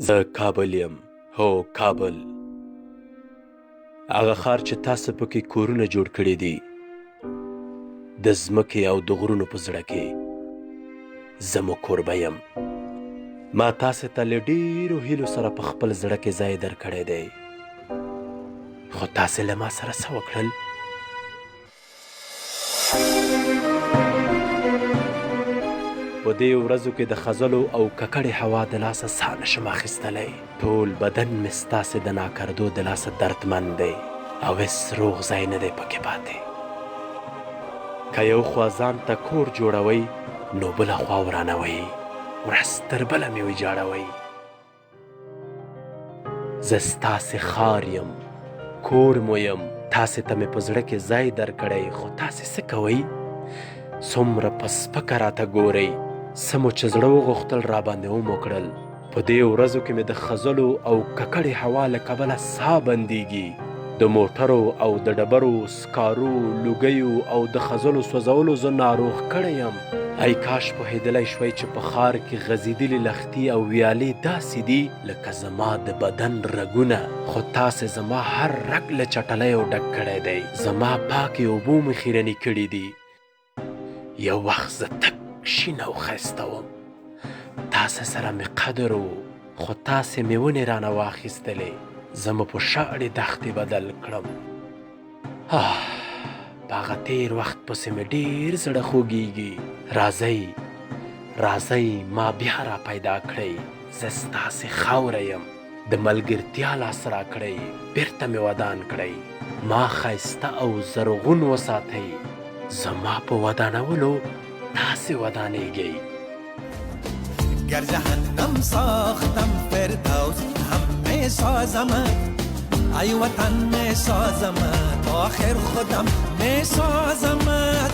زه کابل یم، هو کابل، هغه ښار چې تاسو پکې کورونه جوړ کړي دي د ځمکې او د غرونو په زړه کې. زه مو کوربه یم. ما تاسې ته له ډېرو هیلو سره په خپل زړه کې ځای درکړی دی، خو تاسې له ما سره څه وکړل؟ په دې ورځو کې د خځلو او ککړې هوا د لاسه ساه نشم اخیستلی. ټول بدن مې ستاسې د ناکردو د لاسه دردمن دی او هېڅ روغ ځای نه دی پکې پاتې. که یو خوا ځان ته کور جوړوئ نو بله خوا ورانوئ، ورځ تر بله مې ویجاړوئ. زه ستاسې ښار یم، کور مو یم، تاسې ته مې په زړه کې ځای درکړی، خو تاسې څه کوئ؟ څومره په سپکه راته ګورئ. څه مو چې زړه وغوښتل راباندې وموکړل. په دې ورځو کې مې د خځلو او ککړې هوا له کبله ساه بندیږي. د موټرو او د ډبرو، سکارو، لوګیو او د خځلو سوځولو زه ناروغ کړی یم. ای کاش پوهېدلی شوی چې په ښار کې غځېدلي لښتي او ویالې داسې دي لکه زما د بدن رګونه، خو تاسې زما هر رګ له چټلیو ډک کړی دی. زما پاکې اوبو مې خیرنې کړي دي. یو وخت زه تک شین او ښایسته وم، تاسې سره مې قدر و، خو تاسې مې ونې رانه واخیستلې. زه مو په شاړې دښتې بدل کړم. په هغه تېر وخت پسې مې ډېر زړه خوږېږي. راځئ راځئ ما بیا را پیدا کړئ. زه ستاسې خاوره یم، د ملګرتیا لاس راکړئ، بېرته مې ودان کړئ. ما ښایسته او زرغون وساتئ. زما په ودانولو تاسې ودانیږئ. گر جهنم ساختم فردوس هم می سازمت، ای وطن می سازمت، آخر خودم می سازمت.